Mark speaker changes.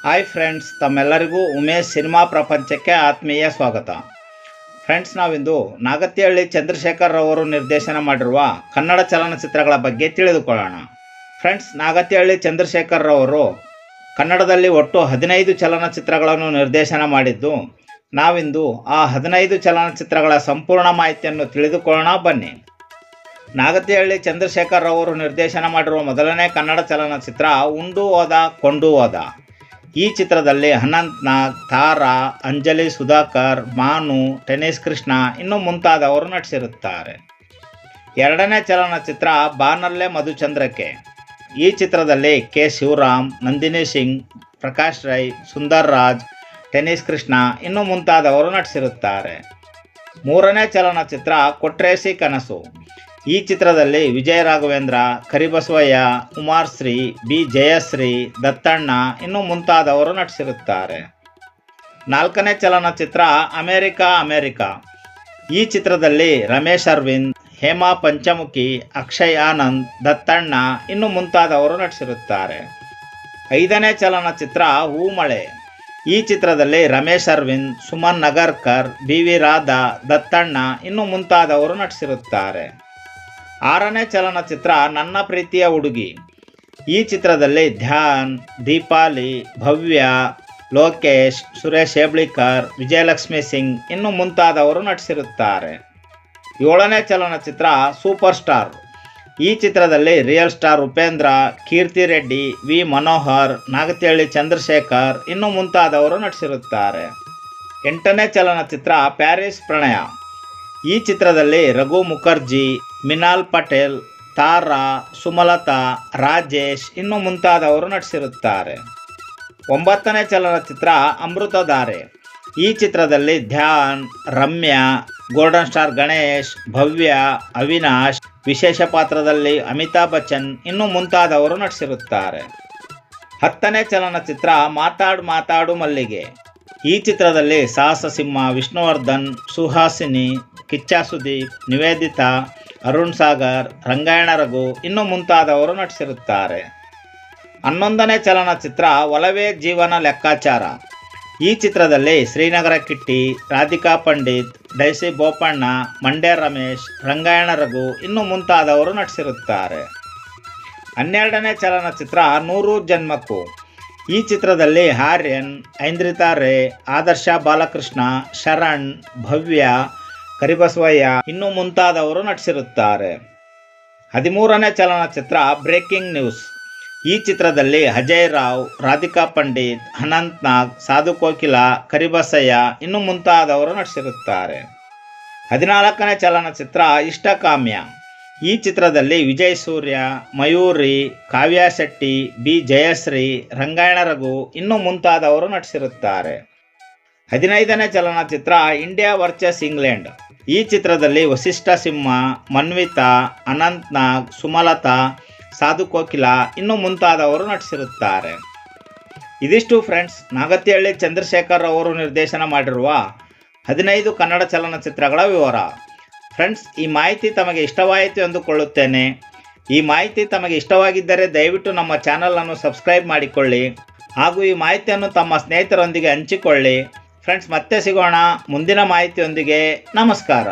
Speaker 1: Hi friends, ತಮ್ಮೆಲ್ಲರಿಗೂ Umesh cinema ಪ್ರಪಂಚಕ್ಕೆ ಆತ್ಮೀಯ ಸ್ವಾಗತ. ಫ್ರೆಂಡ್ಸ್, ನಾವಿಂದು ನಾಗತಿಹಳ್ಳಿ ಚಂದ್ರಶೇಖರ್ ಅವರು ನಿರ್ದೇಶನ ಮಾಡಿರುವ ಕನ್ನಡ ಚಲನಚಿತ್ರಗಳ ಬಗ್ಗೆ ತಿಳಿದುಕೊಳ್ಳೋಣ. ಫ್ರೆಂಡ್ಸ್, ನಾಗತಿಹಳ್ಳಿ ಚಂದ್ರಶೇಖರ್ ಅವರು ಕನ್ನಡದಲ್ಲಿ ಒಟ್ಟು 15 ಚಲನಚಿತ್ರಗಳನ್ನು ನಿರ್ದೇಶನ ಮಾಡಿದ್ದು, ನಾವಿಂದು ಆ 15 ಚಲನಚಿತ್ರಗಳ ಸಂಪೂರ್ಣ ಮಾಹಿತಿಯನ್ನು ತಿಳಿದುಕೊಳ್ಳೋಣ ಬನ್ನಿ. ನಾಗತಿಹಳ್ಳಿ ಚಂದ್ರಶೇಖರ್ ಅವರು ನಿರ್ದೇಶನ ಮಾಡಿರುವ ಮೊದಲನೇ ಕನ್ನಡ ಚಲನಚಿತ್ರ ಉಂಡು ಹೋದ ಕೊಂಡು ಹೋದ. ಈ ಚಿತ್ರದಲ್ಲಿ ಅನಂತ್ ನಾಗ್, ತಾರಾ, ಅಂಜಲಿ ಸುಧಾಕರ್, ಮಾನು, ಟೆನಿಸ್ ಕೃಷ್ಣ ಇನ್ನೂ ಮುಂತಾದವರು ನಟಿಸಿರುತ್ತಾರೆ. ಎರಡನೇ ಚಲನಚಿತ್ರ ಬಾನಲ್ಲೆ ಮಧುಚಂದ್ರಕ್ಕೆ. ಈ ಚಿತ್ರದಲ್ಲಿ ಕೆ ಶಿವರಾಮ್, ನಂದಿನಿ ಸಿಂಗ್, ಪ್ರಕಾಶ್ ರೈ, ಸುಂದರ್ ರಾಜ್, ಟೆನಿಸ್ ಕೃಷ್ಣ ಇನ್ನೂ ಮುಂತಾದವರು ನಟಿಸಿರುತ್ತಾರೆ. ಮೂರನೇ ಚಲನಚಿತ್ರ ಕೊಟ್ರೇಸಿ ಕನಸು. ಈ ಚಿತ್ರದಲ್ಲಿ ವಿಜಯ ರಾಘವೇಂದ್ರ, ಕರಿಬಸವಯ್ಯ, ಕುಮಾರಶ್ರೀ, ಬಿ ಜಯಶ್ರೀ, ದತ್ತಣ್ಣ ಇನ್ನೂ ಮುಂತಾದವರು ನಟಿಸಿರುತ್ತಾರೆ. ನಾಲ್ಕನೇ ಚಲನಚಿತ್ರ ಅಮೇರಿಕಾ. ಈ ಚಿತ್ರದಲ್ಲಿ ರಮೇಶ್ ಅರವಿಂದ್, ಹೇಮಾ ಪಂಚಮುಖಿ, ಅಕ್ಷಯ್ ಆನಂದ್, ದತ್ತಣ್ಣ ಇನ್ನೂ ಮುಂತಾದವರು ನಟಿಸಿರುತ್ತಾರೆ. ಐದನೇ ಚಲನಚಿತ್ರ ಹೂಮಳೆ. ಈ ಚಿತ್ರದಲ್ಲಿ ರಮೇಶ್ ಅರವಿಂದ್, ಸುಮನ್ ನಗರ್ಕರ್, ಬಿ ವಿ ರಾಧಾ, ದತ್ತಣ್ಣ ಇನ್ನೂ ಮುಂತಾದವರು ನಟಿಸಿರುತ್ತಾರೆ. ಆರನೇ ಚಲನಚಿತ್ರ ನನ್ನ ಪ್ರೀತಿಯ ಹುಡುಗಿ. ಈ ಚಿತ್ರದಲ್ಲಿ ಧ್ಯಾನ್, ದೀಪಾಲಿ, ಭವ್ಯ, ಲೋಕೇಶ್, ಸುರೇಶ್ ಹೇಬ್ಳಿಕರ್, ವಿಜಯಲಕ್ಷ್ಮಿ ಸಿಂಗ್ ಇನ್ನೂ ಮುಂತಾದವರು ನಟಿಸಿರುತ್ತಾರೆ. ಏಳನೇ ಚಲನಚಿತ್ರ ಸೂಪರ್ ಸ್ಟಾರ್. ಈ ಚಿತ್ರದಲ್ಲಿ ರಿಯಲ್ ಸ್ಟಾರ್ ಉಪೇಂದ್ರ, ಕೀರ್ತಿ ರೆಡ್ಡಿ, ವಿ ಮನೋಹರ್, ನಾಗತಿಹಳ್ಳಿ ಚಂದ್ರಶೇಖರ್ ಇನ್ನೂ ಮುಂತಾದವರು ನಟಿಸಿರುತ್ತಾರೆ. ಎಂಟನೇ ಚಲನಚಿತ್ರ ಪ್ಯಾರಿಸ್ ಪ್ರಣಯ. ಈ ಚಿತ್ರದಲ್ಲಿ ರಘು ಮುಖರ್ಜಿ, ಮಿನಾಲ್ ಪಟೇಲ್, ತಾರಾ, ಸುಮಲತಾ, ರಾಜೇಶ್ ಇನ್ನೂ ಮುಂತಾದವರು ನಟಿಸಿರುತ್ತಾರೆ. ಒಂಬತ್ತನೇ ಚಲನಚಿತ್ರ ಅಮೃತಧಾರೆ. ಈ ಚಿತ್ರದಲ್ಲಿ ಧ್ಯಾನ್, ರಮ್ಯಾ, ಗೋಲ್ಡನ್ ಸ್ಟಾರ್ ಗಣೇಶ್, ಭವ್ಯ, ಅವಿನಾಶ್, ವಿಶೇಷ ಪಾತ್ರದಲ್ಲಿ ಅಮಿತಾಬ್ ಬಚ್ಚನ್ ಇನ್ನೂ ಮುಂತಾದವರು ನಟಿಸಿರುತ್ತಾರೆ. ಹತ್ತನೇ ಚಲನಚಿತ್ರ ಮಾತಾಡು ಮಲ್ಲಿಗೆ. ಈ ಚಿತ್ರದಲ್ಲಿ ಸಾಹಸ ಸಿಂಹ, ವಿಷ್ಣುವರ್ಧನ್, ಸುಹಾಸಿನಿ, ಕಿಚ್ಚ ಸುದೀಪ್, ನಿವೇದಿತಾ, ಅರುಣ್ ಸಾಗರ್, ರಂಗಾಯಣ ರಘು ಇನ್ನೂ ಮುಂತಾದವರು ನಟಿಸಿರುತ್ತಾರೆ. 11ನೇ ಚಲನಚಿತ್ರ ಒಲವೇ ಜೀವನ ಲೆಕ್ಕಾಚಾರ. ಈ ಚಿತ್ರದಲ್ಲಿ ಶ್ರೀನಗರ ಕಿಟ್ಟಿ, ರಾಧಿಕಾ ಪಂಡಿತ್, ಡೈಸಿ ಬೋಪಣ್ಣ, ಮಂಡ್ಯ ರಮೇಶ್, ರಂಗಾಯಣ ರಘು ಇನ್ನೂ ಮುಂತಾದವರು ನಟಿಸಿರುತ್ತಾರೆ. 12ನೇ ಚಲನಚಿತ್ರ 100 ಜನ್ಮಕ್ಕೂ. ಈ ಚಿತ್ರದಲ್ಲಿ ಆರ್ಯನ್, ಐಂದ್ರಿತಾ ರೇ, ಆದರ್ಶ ಬಾಲಕೃಷ್ಣ, ಶರಣ್, ಭವ್ಯ, ಕರಿಬಸವಯ್ಯ ಇನ್ನೂ ಮುಂತಾದವರು ನಟಿಸಿರುತ್ತಾರೆ. 13ನೇ ಚಲನಚಿತ್ರ ಬ್ರೇಕಿಂಗ್ ನ್ಯೂಸ್. ಈ ಚಿತ್ರದಲ್ಲಿ ಅಜಯ್ ರಾವ್, ರಾಧಿಕಾ ಪಂಡಿತ್, ಅನಂತ್ ನಾಗ್, ಸಾಧು ಕೋಕಿಲ, ಕರಿಬಸಯ್ಯ ಇನ್ನೂ ಮುಂತಾದವರು ನಟಿಸಿರುತ್ತಾರೆ. 14ನೇ ಚಲನಚಿತ್ರ ಇಷ್ಟಕಾಮ್ಯ. ಈ ಚಿತ್ರದಲ್ಲಿ ವಿಜಯ್ ಸೂರ್ಯ, ಮಯೂರಿ, ಕಾವ್ಯ ಶೆಟ್ಟಿ, ಬಿ ಜಯಶ್ರೀ, ರಂಗಾಯಣ ರಘು ಇನ್ನೂ ಮುಂತಾದವರು ನಟಿಸಿರುತ್ತಾರೆ. 15ನೇ ಚಲನಚಿತ್ರ ಇಂಡಿಯಾ ವರ್ಸಸ್ ಇಂಗ್ಲೆಂಡ್. ಈ ಚಿತ್ರದಲ್ಲಿ ವಸಿಷ್ಠ ಸಿಂಹ, ಮನ್ವಿತಾ, ಅನಂತ್ ನಾಗ್, ಸುಮಲತಾ, ಸಾಧು ಕೋಕಿಲ ಇನ್ನೂ ಮುಂತಾದವರು ನಟಿಸಿರುತ್ತಾರೆ. ಇದಿಷ್ಟು ಫ್ರೆಂಡ್ಸ್, ನಾಗತಿಹಳ್ಳಿ ಚಂದ್ರಶೇಖರ್ ಅವರು ನಿರ್ದೇಶನ ಮಾಡಿರುವ 15 ಕನ್ನಡ ಚಲನಚಿತ್ರಗಳ ವಿವರ. ಫ್ರೆಂಡ್ಸ್, ಈ ಮಾಹಿತಿ ತಮಗೆ ಇಷ್ಟವಾಯಿತು ಎಂದುಕೊಳ್ಳುತ್ತೇನೆ. ಈ ಮಾಹಿತಿ ತಮಗೆ ಇಷ್ಟವಾಗಿದ್ದರೆ ದಯವಿಟ್ಟು ನಮ್ಮ ಚಾನಲನ್ನು ಸಬ್ಸ್ಕ್ರೈಬ್ ಮಾಡಿಕೊಳ್ಳಿ ಹಾಗೂ ಈ ಮಾಹಿತಿಯನ್ನು ತಮ್ಮ ಸ್ನೇಹಿತರೊಂದಿಗೆ ಹಂಚಿಕೊಳ್ಳಿ. ಫ್ರೆಂಡ್ಸ್, ಮತ್ತೆ ಸಿಗೋಣ ಮುಂದಿನ ಮಾಹಿತಿಯೊಂದಿಗೆ. ನಮಸ್ಕಾರ.